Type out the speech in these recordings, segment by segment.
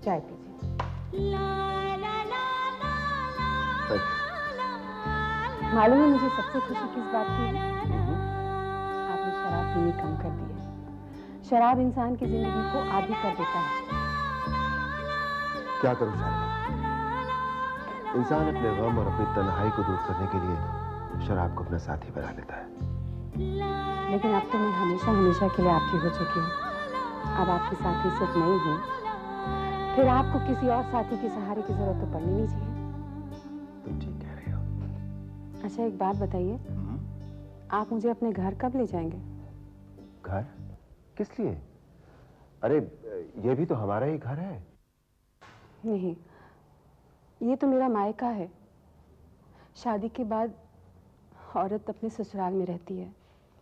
चाय पीजिए। मालूम है मुझे सबसे खुशी किस बात की है? आपने शराब पीनी कम कर दी है। शराब इंसान की जिंदगी को आदी कर देता है। क्या करूं शालिनी? इंसान अपने गम और अपनी तन्हाई को दूर करने के लिए शराब को अपना साथी बना लेता है। लेकिन अब तो मैं हमेशा हमेशा के लिए आपकी हो चुकी हूँ। अब आपकी साथी सिर्फ नहीं हूँ, फिर आपको किसी और साथी के सहारे की जरूरत तो पड़नी नहीं चाहिए। तुम ठीक कह रही हो। अच्छा एक बात बताइए, आप मुझे अपने घर कब ले जाएंगे? घर? किस लिए? अरे ये भी तो हमारा ही घर है। नहीं, ये तो मेरा मायका है। शादी के बाद औरत अपने ससुराल में रहती है,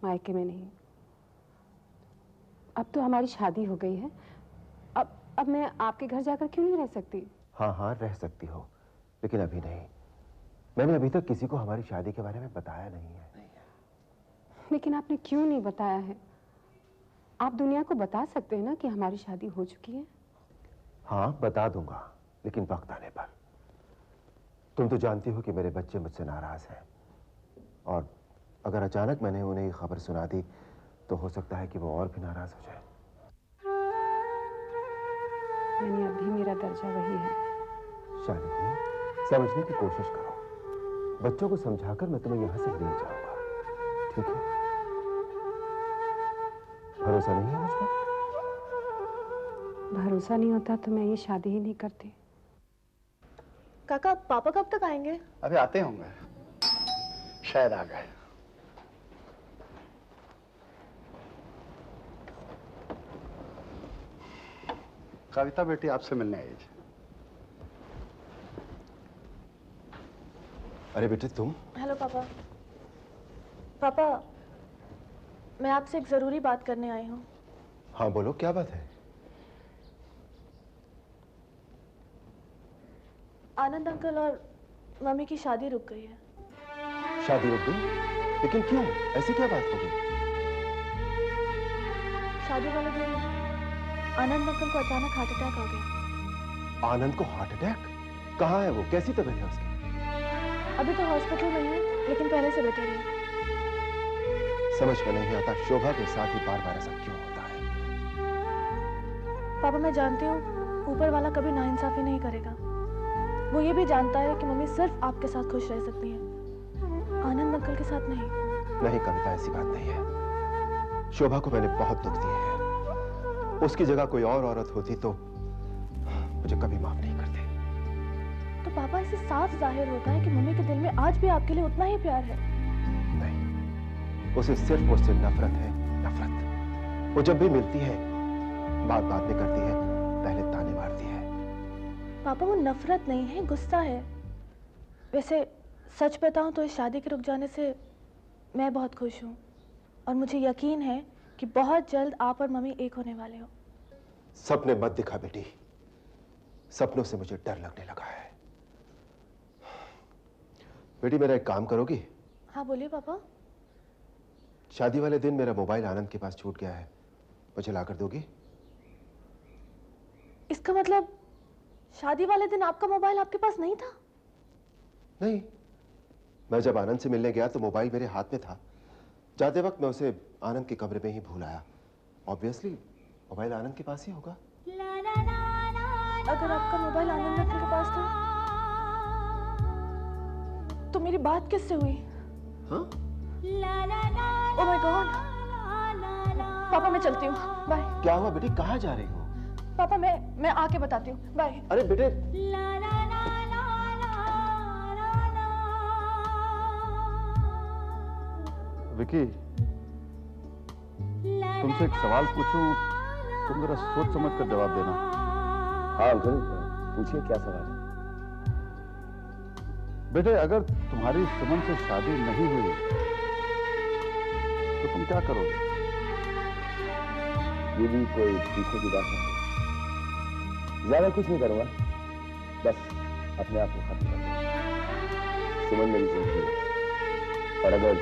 मायके में नहीं। अब तो हमारी शादी हो गई है, अब मैं आपके घर जाकर क्यों नहीं रह सकती? हाँ हाँ रह सकती हो, लेकिन अभी नहीं। मैंने अभी तक किसी को हमारी शादी के बारे में बताया नहीं है। लेकिन आपने क्यों नहीं बताया है? आप दुनिया को बता सकते हैं ना कि हमारी शादी हो चुकी है। हाँ बता दूंगा, लेकिन वक्त आने पर। तुम तो जानती हो कि मेरे बच्चे मुझसे नाराज हैं, और अगर अचानक मैंने उन्हें ये खबर सुना दी तो हो सकता है कि वो और भी नाराज हो जाए। यानी अब भी मेरा दर्जा वही है। शालिनी, समझने की कोशिश करो। बच्चों को समझाकर मैं तुम्हें यहां से ले जाऊंगा, ठीक है? भरोसा नहीं है मुझ पर? भरोसा नहीं होता तो मैं ये शादी ही नहीं करती। काका, पापा कब तक आएंगे? अभी आते होंगे, शायद आ गए। कविता बेटी आपसे मिलने आई है। अरे बेटे तुम? हेलो पापा। पापा, मैं आपसे एक जरूरी बात करने आई हूँ। हाँ बोलो, क्या बात है? आनंद अंकल और मम्मी की शादी रुक गई है। शादी रुक गई? लेकिन क्यों? ऐसी क्या बात हो गई? शादी वाले दिन आनंद अंकल को अचानक हार्ट अटैक आ गया। आनंद को हार्ट अटैक? कहाँ है वो? कैसी तबीयत है उसकी? अभी तो हॉस्पिटल में है, लेकिन पहले से बेटर है। समझ में नहीं आता शोभा के साथ ही बार बार ऐसा क्यों होता है। पापा मैं जानती हूँ ऊपर वाला कभी नाइंसाफी नहीं करेगा। वो ये भी जानता है कि मम्मी सिर्फ आपके साथ खुश रह सकती है, आनंद अंकल के साथ नहीं। नहीं कविता, ऐसी बात नहीं है। शोभा को मैंने बहुत दुख दिए हैं। उसकी जगह कोई और औरत होती तो मुझे कभी माफ नहीं करते। तो पापा इससे साफ जाहिर होता है कि मम्मी के दिल में आज भी आपके लिए उतना ही प्यार है। नहीं, उसे सिर्फ मुझसे नफरत है, नफरत। वो जब भी मिलती है बात बात में करती है, पहले ताने मारती है। पापा वो नफरत नहीं है, गुस्सा है। वैसे सच बताऊं तो इस शादी के रुक जाने से मैं बहुत खुश हूँ, और मुझे यकीन है कि बहुत जल्द आप और मम्मी एक होने वाले हो। सपने मत दिखा बेटी, सपनों से मुझे डर लगने लगा है। बेटी मेरा एक काम करोगी? हाँ बोलिए पापा। शादी वाले दिन मेरा मोबाइल आनंद के पास छूट गया है, मुझे लाकर दोगी? इसका मतलब शादी वाले दिन आपका मोबाइल आपके पास नहीं था? नहीं, मैं जब आनंद से मिलने गया तो मोबाइल मेरे हाथ में था। जाते वक्त मैं उसे आनंद के कमरे में ही भूल आया। ऑब्वियसली मोबाइल आनंद के पास ही होगा। अगर आपका मोबाइल आनंद अंकल के पास था तो मेरी बात किससे हुई? हाँ? Oh my God. पापा मैं चलती हूँ, बाय। क्या हुआ बेटी, कहाँ जा रही हो? पापा मैं आके बताती हूँ, बाय। अरे बेटे, विकी, तुमसे एक सवाल पूछूं, तुम जरा सोच समझ कर जवाब देना। हाँ अंकल, पूछिए क्या सवाल है? बेटे अगर तुम्हारी सुमन से शादी नहीं हुई तो तुम क्या करोगे? ये भी कोई पूछने की बात नहीं। ज्यादा कुछ नहीं करूंगा, बस अपने आप को खत्म कर दूंगा। सुमन मेरी जिंदगी है, और अगर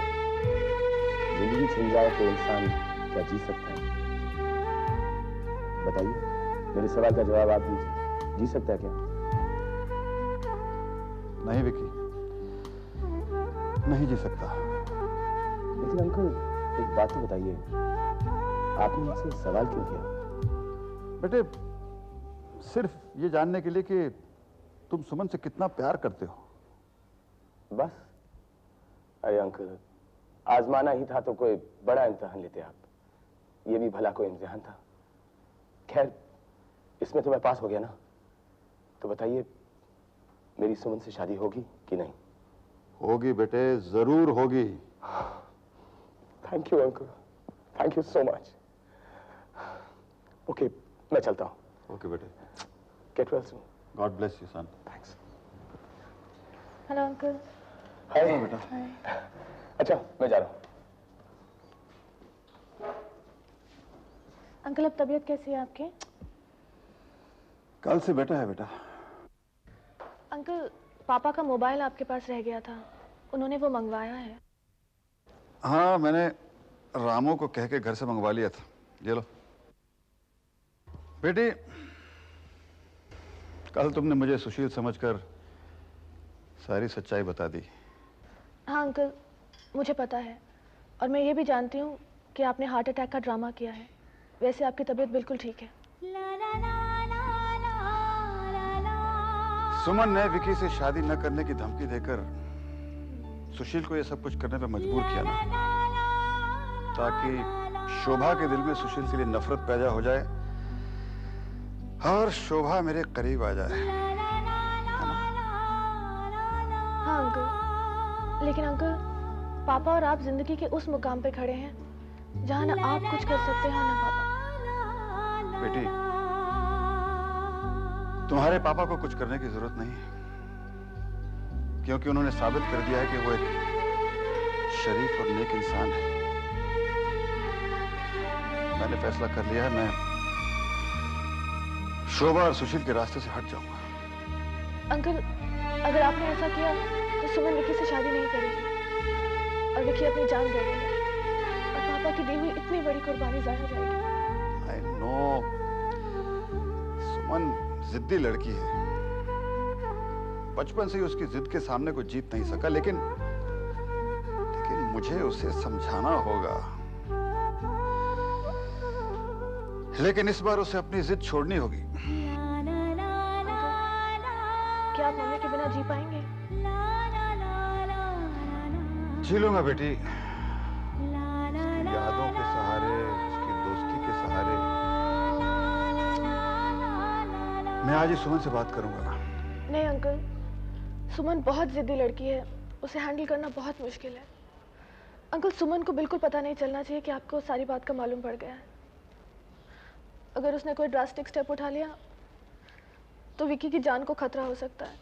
जिंदगी छिन जाए तो इंसान क्या जी सकता है? बताइए, मेरे सवाल का जवाब आप दीजिए। जी सकता है क्या? नहीं विकी, नहीं जी सकता। लेकिन अंकल एक बात तो बताइए, आपने मुझसे सवाल क्यों किया? बेटे सिर्फ ये जानने के लिए कि तुम सुमन से कितना प्यार करते हो। बस? अरे अंकल, आजमाना ही था तो कोई बड़ा इम्तिहान लेते आप। ये भी भला कोई इम्तिहान था। खैर, इसमें तो मैं पास हो गया ना। तो बताइए, मेरी सुमन से शादी होगी कि नहीं? होगी बेटे, जरूर होगी। Thank you uncle, thank you so much. Okay, मैं चलता हूँ। ओके बेटे, get well soon. God bless you son. Thanks. Hello uncle. Hi बेटा। अच्छा, मैं जा रहा हूँ। अंकल अब तबीयत कैसी है आपकी? कल से बेटा है बेटा। अंकल, पापा का मोबाइल आपके पास रह गया था, उन्होंने वो मंगवाया है। हाँ, मैंने रामू को कह के घर से मंगवा लिया था। ये लो बेटी, कल तुमने मुझे सुशील समझकर सारी सच्चाई बता दी। हाँ अंकल, मुझे पता है, और मैं ये भी जानती हूँ कि आपने हार्ट अटैक का ड्रामा किया है। वैसे आपकी तबीयत बिल्कुल ठीक है। सुमन ने विकी से शादी न करने की धमकी देकर सुशील को यह सब कुछ करने पर मजबूर किया ना, ताकि शोभा के दिल में सुशील के लिए नफरत पैदा हो जाए और शोभा मेरे करीब आ जाए। हाँ अंकल, लेकिन अंकल, पापा और आप जिंदगी के उस मुकाम पे खड़े हैं जहाँ ना आप कुछ कर सकते हैं ना पापा। बेटी, तुम्हारे पापा को कुछ करने की जरूरत नहीं है, क्योंकि उन्होंने साबित कर दिया है कि वो एक शरीफ और नेक इंसान है। मैंने फैसला कर लिया है, मैं शोभा और सुशील के रास्ते से हट जाऊंगा। अंकल, अगर आपने ऐसा किया तो सुमन विकी से शादी नहीं करेगी और विकी अपनी जान दे देगा और पापा की दी हुई इतनी बड़ी कुर्बानी जाया जाएगी। आई नो, सुमन जिद्दी लड़की है। बचपन से ही उसकी जिद के सामने कोई जीत नहीं सका, लेकिन मुझे उसे समझाना होगा। लेकिन इस बार उसे अपनी जिद छोड़नी होगी। क्या आप मम्मी के बिना जी पाएंगे? जी लूंगा बेटी, यादों के सहारे, उसकी दोस्ती के सहारे। मैं आज ही सुमन से बात करूंगा। नहीं अंकल, सुमन बहुत जिद्दी लड़की है, उसे हैंडल करना बहुत मुश्किल है। अंकल, सुमन को बिल्कुल पता नहीं चलना चाहिए कि आपको सारी बात का मालूम पड़ गया है। अगर उसने कोई ड्रास्टिक स्टेप उठा लिया तो विकी की जान को खतरा हो सकता है।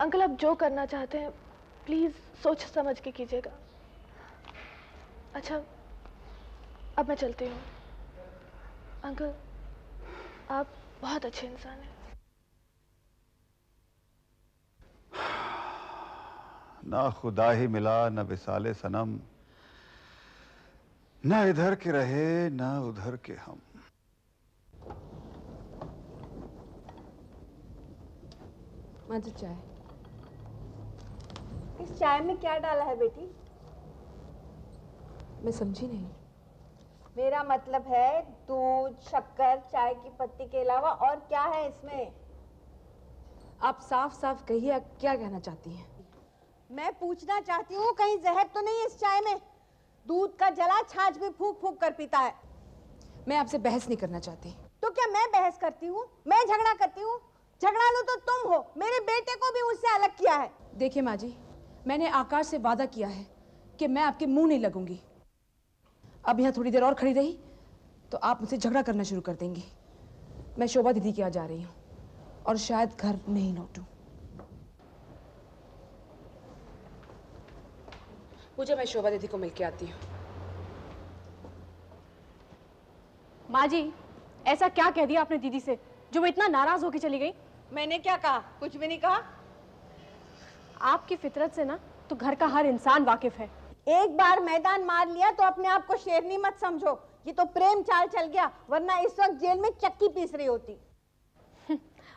अंकल, आप जो करना चाहते हैं प्लीज सोच समझ के कीजिएगा। अच्छा, अब मैं चलती हूँ। अंकल, आप बहुत अच्छे इंसान हैं। ना खुदा ही मिला न विसाले सनम, ना इधर के रहे ना उधर के हम। माजी चाय। इस चाय में क्या डाला है बेटी? मैं समझी नहीं। मेरा मतलब है दूध, शक्कर, चाय की पत्ती के अलावा और क्या है इसमें? आप साफ साफ कहिए, आप क्या कहना चाहती हैं? मैं पूछना चाहती हूँ, कहीं जहर तो नहीं इस चाय में? दूध का जला छाछ भी फूंक फूंक कर पीता है। मैं आपसे बहस नहीं करना चाहती। तो क्या मैं बहस करती हूँ? मैं झगड़ा करती हूँ? झगड़ालू तो तुम हो। मेरे बेटे को भी मुझसे अलग किया है। देखिए माँ जी, मैंने आकाश से वादा किया है कि मैं आपके मुंह नहीं लगूंगी। अब यहाँ थोड़ी देर और खड़ी रही तो आप मुझसे झगड़ा करना शुरू कर देंगी। मैं शोभा दीदी के यहाँ जा रही हूँ और शायद घर नहीं लौटूं। मुझे मैं शोभा दीदी को मिलके आती हूँ। माँ जी, ऐसा क्या कह दिया आपने दीदी से जो वो इतना नाराज होकर चली गई? मैंने क्या कहा? कुछ भी नहीं कहा। आपकी फितरत से ना तो घर का हर इंसान वाकिफ है। एक बार मैदान मार लिया तो अपने आप को शेरनी मत समझो। ये तो प्रेम चाल चल गया, वरना इस वक्त जेल में चक्की पीस रही होती।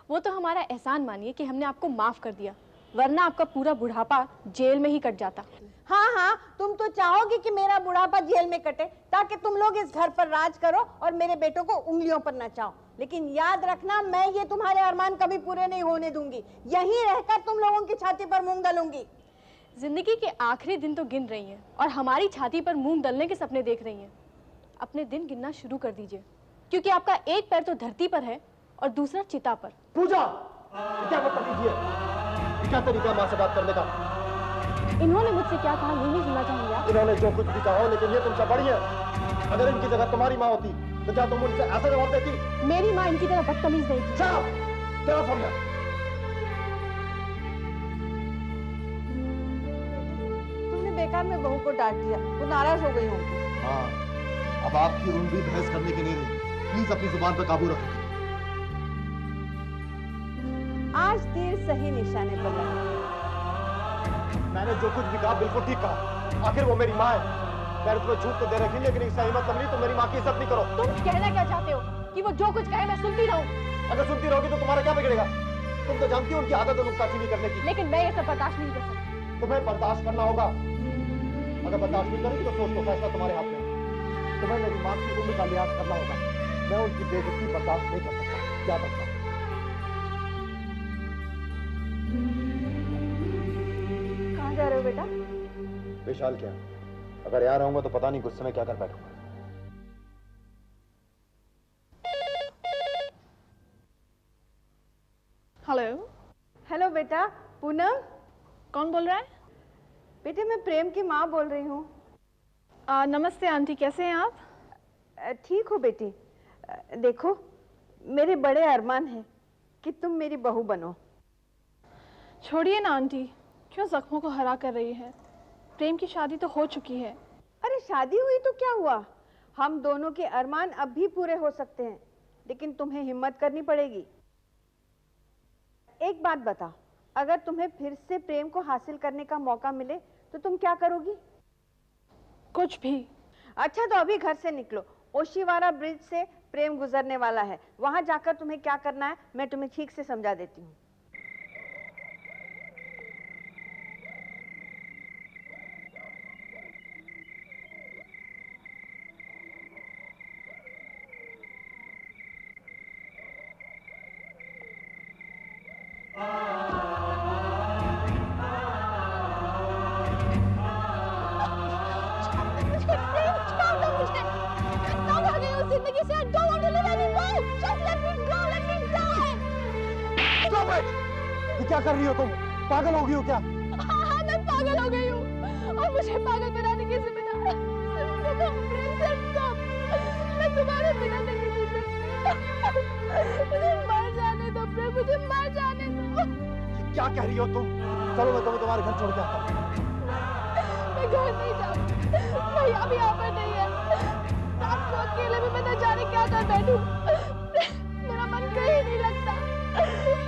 वो तो हमारा एहसान मानिए कि हमने आपको माफ कर दिया, वरना आपका पूरा बुढ़ापा जेल में ही कट जाता। हाँ हाँ, तुम तो चाहोगी कि मेरा बुढ़ापा जेल में कटे ताकि तुम लोग इस घर पर राज करो और मेरे बेटों को उंगलियों पर नचाओ। लेकिन याद रखना, मैं ये तुम्हारे अरमान कभी पूरे नहीं होने दूंगी। यहीं रहकर तुम लोगों की छाती पर मूंग दलूंगी। जिंदगी के आखिरी दिन तो गिन रही हैं और हमारी छाती पर मूंग दलने के सपने देख रही हैं। अपने दिन गिनना शुरू कर दीजिए, क्योंकि आपका एक पैर तो धरती पर है और दूसरा चिता पर। पूजा, क्या बात कीजिए? क्या तरीका माँ से बात करने का? इन्होंने मुझसे क्या कहा ये नहीं सुनना चाहेंगे आप? इन्होंने जो कुछ भी कहा हो, लेकिन ये तुमसे बड़ी है। अगर इनकी जगह तुम्हारी माँ होती तो क्या तुम उनसे ऐसा जवाब देती? मेरी माँ इनकी तरह बदतमीज नहीं थी। क्या समझा? तुमने बेकार में बहू को डांट दिया, वो नाराज हो गई होगी। हाँ, अब आपकी उम्र भी बहस करने की नहीं रही। प्लीज अपनी जुबान पर काबू रखो। आज तीर सही निशाने पर लगा। मैंने जो कुछ भी कहा बिल्कुल ठीक कहा। आखिर वो मेरी माँ है। मैंने तुम्हें झूठ तो दे रखी, लेकिन इसका ये मतलब नहीं तुम मेरी माँ की इज्जत नहीं करो। तुम कहना क्या चाहते हो कि वो जो कुछ कहे मैं सुनती रहूं? अगर सुनती रहोगी तो तुम्हारा क्या बिगड़ेगा? तुम तो जानती हो उनकी आदत है नुक्ताचीनी करने की। लेकिन मैं ये सब बर्दाश्त नहीं कर सकती। तुम्हें बर्दाश्त करना होगा। अगर बर्दाश्त नहीं करोगी तो सोच लो, फैसला तुम्हारे हाथ में है। तुम्हें मेरी माँ की उम्र का लिहाज करना होगा। मैं उनकी बेइज्जती बर्दाश्त नहीं कर सकता। क्या करता? कहाँ जा रहे हो बेटा? विशाल क्या? अगर यहाँ रहूंगा तो पता नहीं गुस्से में क्या कर बैठूंगा। हेलो। हेलो बेटा। पूनम? कौन बोल रहा है? बेटे मैं प्रेम की माँ बोल रही हूँ। नमस्ते आंटी, कैसे हैं आप? ठीक हो बेटी? देखो, मेरे बड़े अरमान हैं कि तुम मेरी बहू बनो। छोड़िए ना आंटी, क्यों जख्मों को हरा कर रही है? प्रेम की शादी तो हो चुकी है। अरे शादी हुई तो क्या हुआ? हम दोनों के अरमान अब भी पूरे हो सकते हैं, लेकिन तुम्हें हिम्मत करनी पड़ेगी। एक बात बता, अगर तुम्हें फिर से प्रेम को हासिल करने का मौका मिले तो तुम क्या करोगी? कुछ भी। अच्छा तो अभी घर से निकलो। ओशिवारा ब्रिज से प्रेम गुजरने वाला है, वहां जाकर तुम्हें क्या करना है मैं तुम्हें ठीक से समझा देती हूँ। जिंदगी से I don't want to live anymore. Just let me go, let me die. Stop it! ये क्या कर रही हो तुम? पागल हो गई हो क्या? हाँ, मैं पागल हो गई हूँ और मुझे पागल बनाने की जिम्मेदारी मैं तुम्हारे बिना नहीं जी सकती। मुझे मर जाने दो प्रेम, मुझे मर जाने दो। क्या कह रही हो तुम? चलो मैं तुम्हें तुम्हारे घर छोड़ के आता हूँ। मैं घर नहीं जाऊँ, भैया भी यहाँ पर नहीं है। रात को अकेले में मैं न जाने क्या कर बैठूं। मेरा मन कहीं नहीं लगता,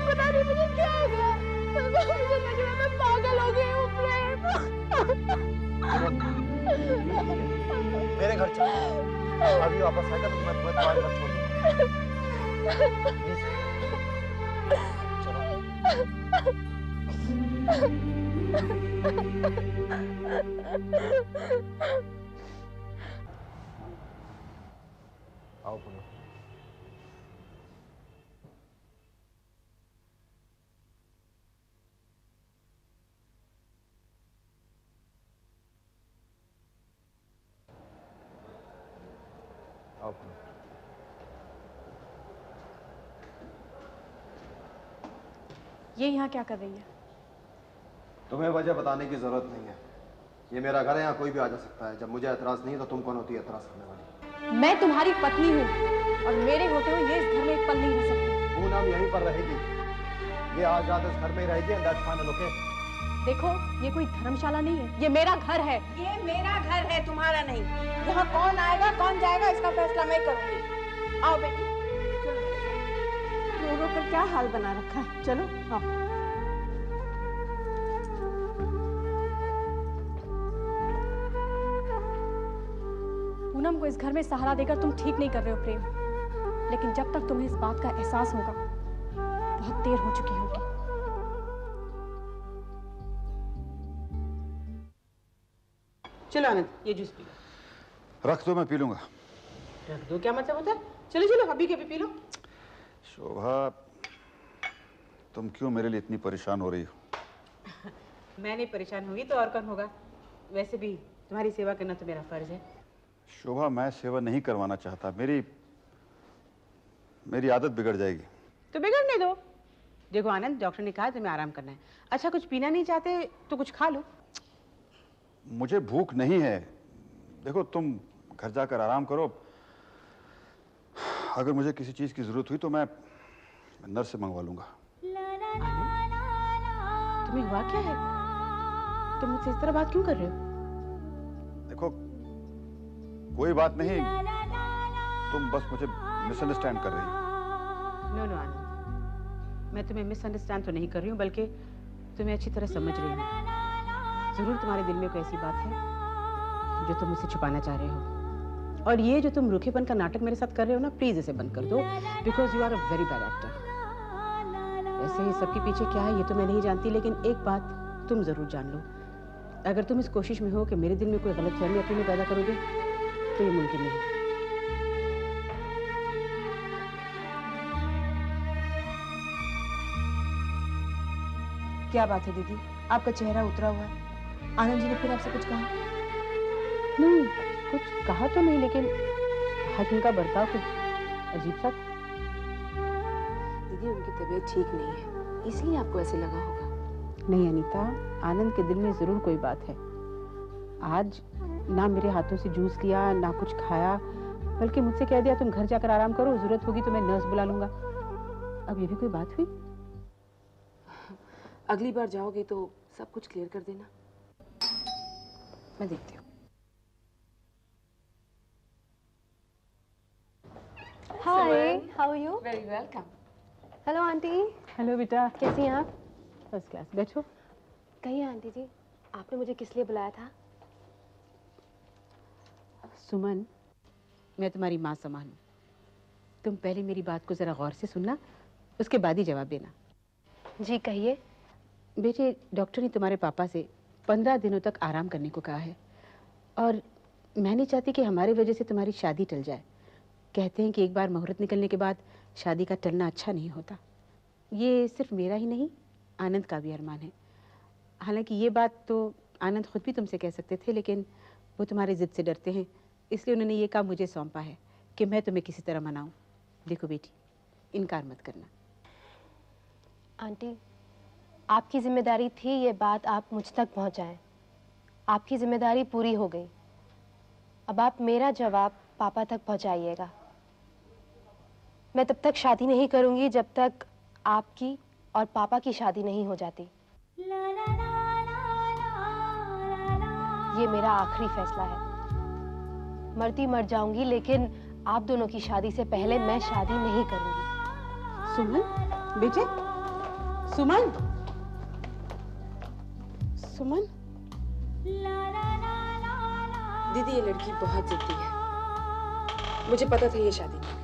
पता नहीं मुझे क्या हो गया। मुझे लग रहा है मैं पागल हो गई हूँ प्रेम। मेरे घर चलो, अभी वापस आएगा तो मैं तुम्हें तुम्हारे घर छोड़ दूंगा। प्लीज आओ पुनः। आओ पुनः। ये यहाँ क्या कर रही है? तुम्हें वजह बताने की जरूरत नहीं है। ये मेरा घर है, यहाँ कोई भी आ जा सकता है। जब मुझे एतराज नहीं है तो तुम कौन होती है एतराज करने वाली? मैं तुम्हारी पत्नी हूँ और मेरे होते हुए ये इस घर में एक पल नहीं रह सकती। पूनम यहीं पर रहेगी। ये आज रात इस घर में ही रहेगी। And that's final, okay? देखो, ये कोई धर्मशाला नहीं है, ये मेरा घर है। ये मेरा घर है, तुम्हारा नहीं। यहाँ कौन आएगा कौन जाएगा इसका फैसला मैं करूंगी। आओ बेटी, रो रो कर क्या हाल बना रखा है। चलो आओ। पूनम को इस घर में सहारा देकर तुम ठीक नहीं कर रहे हो प्रेम, लेकिन जब तक तुम्हें इस बात का एहसास होगा बहुत देर हो चुकी होगी। चलो आनंद, ये जूस पी लो। रख दो, मैं पी लूंगा। रख दो क्या मतलब होता है? चलो चलो अभी के अभी पी लो। शोभा, तुम क्यों मेरे लिए इतनी परेशान हो रही हो? मैं नहीं परेशान होगी तो और कौन होगा? वैसे भी तुम्हारी सेवा करना तो मेरा फर्ज है। शोभा, मैं सेवा नहीं करवाना चाहता। मेरी आदत बिगड़ जाएगी। तो बिगड़ने दो। देखो आनंद, डॉक्टर ने कहा है तुम्हें आराम करना है। अच्छा, कुछ पीना नहीं चाहते तो कुछ खा लो। मुझे भूख नहीं है। देखो, तुम घर जाकर आराम करो। अगर मुझे किसी चीज की जरूरत हुई तो मैं नर्स से मंगवा लूंगा। तुम्हें हुआ क्या है? तुम मुझसे इस तरह बात क्यों कर रहे हो? देखो, कोई बात नहीं, तुम बस मुझे मिसअंडरस्टैंड कर रही हो। नो नो आनंद, मैं तुम्हें मिसअंडरस्टैंड तो नहीं कर रही हूँ, बल्कि तुम्हें अच्छी तरह समझ रही हूँ। जरूर तुम्हारे दिल में कोई ऐसी बात है जो तुम मुझसे छुपाना चाह रहे हो। और ये जो तुम रूखेपन का नाटक मेरे साथ कर रहे हो ना, प्लीज इसे बंद कर दो, because you are a very bad actor. वैसे ही सबके पीछे क्या है ये तो मैं नहीं जानती, लेकिन एक बात तुम जरूर जान लो। अगर तुम इस कोशिश में हो कि मेरे दिल में कोई गलतफहमी अपने में पैदा करोगे तो ये मुमकिन नहीं। क्या बात है दीदी, आपका चेहरा उतरा हुआ है। आनंद जी ने फिर आपसे कुछ कहा? नहीं, कुछ कहा तो नहीं, लेकिन आज उनका बर्ताव कुछ अजीब सा। दीदी, उनकी तबीयत ठीक नहीं है, इसलिए आपको ऐसे लगा होगा। नहीं अनीता, आनंद के दिल में जरूर कोई बात है। आज ना मेरे हाथों से जूस लिया, ना कुछ खाया, बल्कि मुझसे कह दिया तुम घर जाकर आराम करो, जरूरत होगी तो मैं नर्स बुला लूंगा। अब ये भी कोई बात हुई? अगली बार जाओगे तो सब कुछ क्लियर कर देना। मैं देखती हूँ। Hi, how are you? Very welcome. Hello aunty, hello बेटा। कैसी हैं आप? First class. बैठो। कहिए आंटी जी, आपने मुझे किस लिए बुलाया था? सुमन, मैं तुम्हारी माँ समान हूँ। तुम पहले मेरी बात को जरा गौर से सुनना, उसके बाद ही जवाब देना। जी कहिए। बेटे, डॉक्टर ने तुम्हारे पापा से 15 दिनों तक आराम करने को कहा है, और मैं नहीं चाहती कि हमारी वजह से तुम्हारी शादी टल जाए। कहते हैं कि एक बार मुहूर्त निकलने के बाद शादी का टलना अच्छा नहीं होता। ये सिर्फ मेरा ही नहीं, आनंद का भी अरमान है। हालांकि ये बात तो आनंद खुद भी तुमसे कह सकते थे, लेकिन वो तुम्हारी जिद से डरते हैं, इसलिए उन्होंने ये काम मुझे सौंपा है कि मैं तुम्हें किसी तरह मनाऊं। देखो बेटी, इनकार मत करना। आंटी, आपकी जिम्मेदारी थी ये बात आप मुझ तक पहुंचाएं। आपकी जिम्मेदारी पूरी हो गई। अब आप मेरा जवाब पापा तक पहुंचाइएगा। मैं तब तक शादी नहीं करूंगी जब तक आपकी और पापा की शादी नहीं हो जाती। ये मेरा आखिरी फैसला है। मरती मर जाऊंगी, लेकिन आप दोनों की शादी से पहले मैं शादी नहीं करूंगी। सुमन, बेटे, सुमन, सुमन। दीदी, ये लड़की बहुत जिद्दी है। मुझे पता था ये शादी नहीं